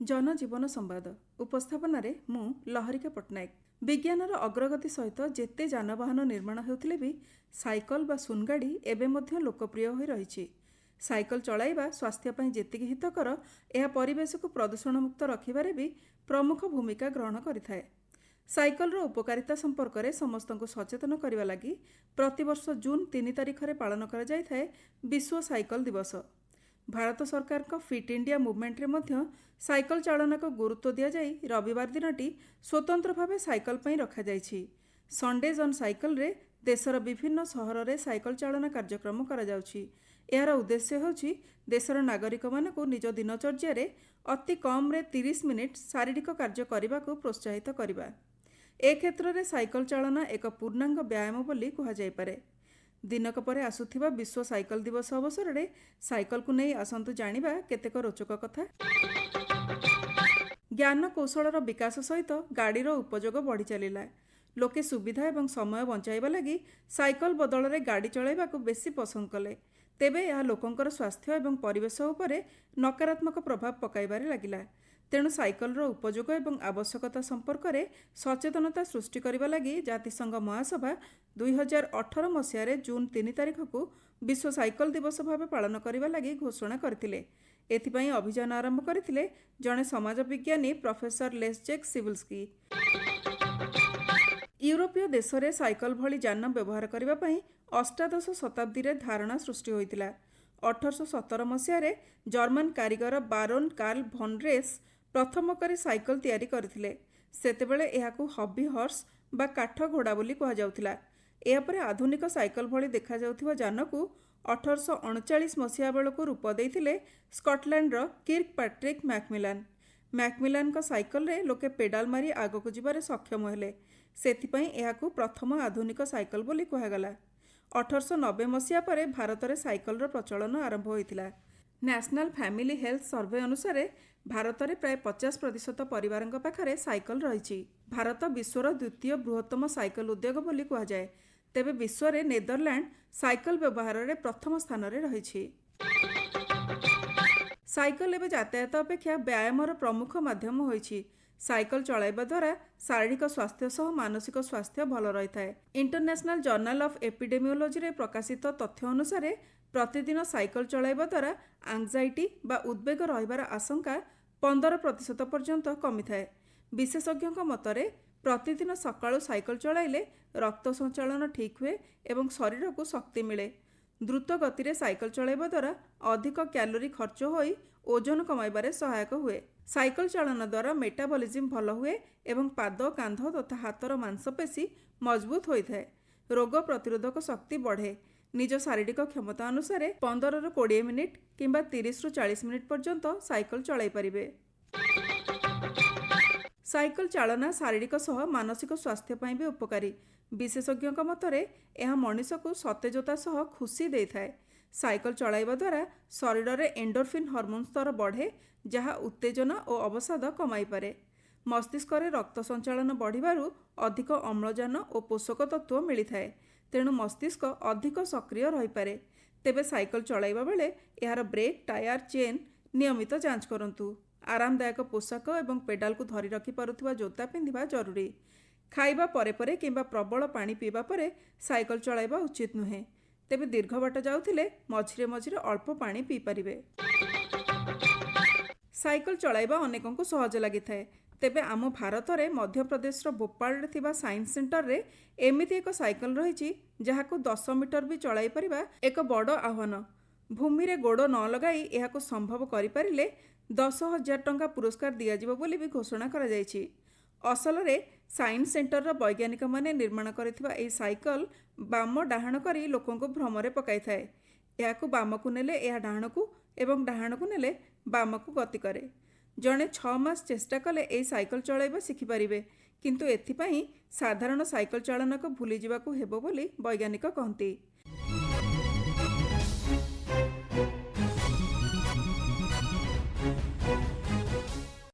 जनजीवन संवाद उपस्थापन मु लहरिका पट्टनायक। विज्ञानर अग्रगति सहित जेते जानवाहन निर्माण होउथिले भी साइकल बा सुनगाड़ी एबे मध्य लोकप्रिय होई रहिछि। साइकल चलाइबा स्वास्थ्य पई जेतिकी हितकर एहा परिवेश को प्रदूषण मुक्त रखिबारे भी प्रमुख भूमिका ग्रहण करिथाए। साइकलर उपकारिता संपर्क में समस्त को सचेतन करने लगी प्रतिवर्ष जून 3 तारिख में पालन करा जायथाए विश्व साइकल दिवस। भारत सरकार का फिट इंडिया मुवमेंट रे मध्य साइकल चालना को गुरुत्व दिया जाई रविवार दिनटी स्वतंत्र भावे साइकल पई रखा जायछि। संडेज ऑन साइकल रे देशर विभिन्न सहर रे साइकल चालना कार्यक्रम करा जाउछि। एहार उद्देश्य होछि देशर नागरिक मानकु निज दिनचर्या रे अति कम रे 30 मिनिट शारीरिक कार्य करने को प्रोत्साहित करबा। ए क्षेत्र रे साइकल चालना एक पूर्णांग व्यायाम बोली कहा जाय पारे। दिनक परे आसुथिबा विश्व साइकल दिवस अवसर में साइकल को नहीं आसंतु जानिबा केतेक रोचक कथा। ज्ञान कौशलर विकास सहित गाड़ीर उपयोग बढ़ी चलिला। लोके सुविधा एवं समय बंचाइबा लगी साइकल बदल में गाड़ी चलाइबा को बेसी पसंद कले। तेबे यह लोकंकर स्वास्थ्य एवं परिवेश उपरे नकारात्मक प्रभाव पकाइबारे लागिला। तेणु साइकलर उपयोग एवं आवश्यकता संपर्क में सचेतनता सृष्टि करने लगी जातिसंघ महासभा 2018 मसीह जून 3 तारिख को विश्व साइकल दिवस भाव पालन करने लगी घोषणा करथिले। एथिपाई अभियान आरंभ करथिले जड़े समाज विज्ञानी प्रोफेसर लेस्जेक सिविल्स्की। यूरोपीय देश में साइकल भली यान व्यवहार करने पाई अष्टादश शताब्दी रे धारणा सृष्टि होइतिला। 1817 मसीह जर्मन कारीगर बारोन कार्ल भन रेस प्रथम करी साइकल तैयारी करथिले। सेतेबेले एहाकु हॉबी हॉर्स बा काठ घोड़ा बोली कहा जाउथिला। एहा परे आधुनिक साइकल भली देखा जाउथिबा जानकु 1839 मसीहा बेलକୁ रूप देइथिले स्कॉटलैंडर किर्क पैट्रिक मैकमिलान। मैकमिलान का साइकल रे लोके पेडाल मारी आगकु जिबारे सक्षम हेले। सेथिपई एहाकु प्रथम आधुनिक साइकल बोली कहागला। 1890 मसीहा परे भारत में साइकलर प्रचलन आरंभ होइतिला। नेशनल फैमिली हेल्थ सर्वे अनुसार भारत में प्राय 50% परिवार पाखरे साइकल रही। भारत विश्वर द्वितीय बृहत्तम साइकल उद्योग बोली कहा जाए। तेबे विश्व में नेदरलैंड साइकल व्यवहार में प्रथम स्थान रे रही। साइकल एवं यातायात अपेक्षा व्यायामर प्रमुख माध्यम होइछि। साइकल चलाइबा द्वारा शारीरिक स्वास्थ्य सह मानसिक स्वास्थ्य भल रही है। इंटरनेशनल जर्नल ऑफ एपिडेमियोलॉजी रे प्रकाशित तथ्य अनुसार प्रतिदिन साइकल चलाइबा द्वारा एंजाइटी बा उद्वेग रहिबार आशंका 15% पर्यंत कमी थाए। विशेषज्ञों मतरे प्रतिदिन सकाळु साइकल चलाइले रक्त संचालन ठीक हुए एवं शरीर को शक्ति मिले। द्रुत गति रे साइकल चलाइबा द्वारा अधिक कैलोरी खर्च होई ओजन कमाइबारे सहायक हुए। साइकल चालन द्वारा मेटाबॉलिज्म भल हुए एवं पाद कांध तथा हाथर मांसपेशी मजबूत होता है। रोग प्रतिरोधक शक्ति बढ़े। निज शारीरिक क्षमता अनुसार 15 ରୁ 20 मिनिट किंबा 30 ରୁ 40 मिनिट पर्यंत साइकल चलाई पारिबे। साइकल चालना शारीरिक सह मानसिक स्वास्थ्य पाई भी उपकारी। विशेषज्ञों मतरे यह मनीष को सतेजता सह खुशी दे थाए। साइकल चलाइबा द्वारा शरीर में एंडोर्फिन हार्मोन स्तर बढ़े जहाँ उत्तेजना और अवसाद कमाई पारे। मस्तिष्क रे रक्त संचालन बढ़िबारु अधिक अम्लजान और पोषक तत्व मिली थाए। तेणु मस्तिष्क अधिक सक्रिय रही पारे। तेबे साइकल चलाइबा बेले यार ब्रेक टायर चेन नियमित जांच करंतु। आरामदायक पोशाक एवं पेडाल को धरी रखि पारुथिबा जोता पिंधिबा जरूरी। खाइबा परे परे किंबा प्रबल पानी पीबा परे साइकल चलाइबा उचित नुहे। तेबे दीर्घ बाट जाउथिले मझिरे मझिरे अल्प पानी पी पारिबे। साइकल चलाइबा अनेकों को सहज लगी थाए। तेबे आम भारत में मध्य प्रदेश भोपाल रे थिबा साइंस सेंटर रे एमिति एक साइकल रही जहाको 10 मीटर भी चलाई परिबा एक बड़ आह्वान। भूमि रे गोड़ न लगाई एहाको संभव करि पारिले 10,000 टंका पुरस्कार दिया जिवो बोली भी घोषणा करा जायछि। असल रे साइंस सेंटर वैज्ञानिक माने निर्माण करिथिबा एही साइकल बाम डाहाण करी लोकों को भ्रमरे पकाई थाए। एहाको बाम को नेले एहा डाहाण को एवं डाहाण को नेले बाम को गति करे। जड़े 6 मास चेष्टा कले एही साइकल चलाइबा शिखि पारिबे। किंतु एथिपाई साधारण साइकल चालन को भूली जिबाकू हेबो बोली वैज्ञानिक कहती।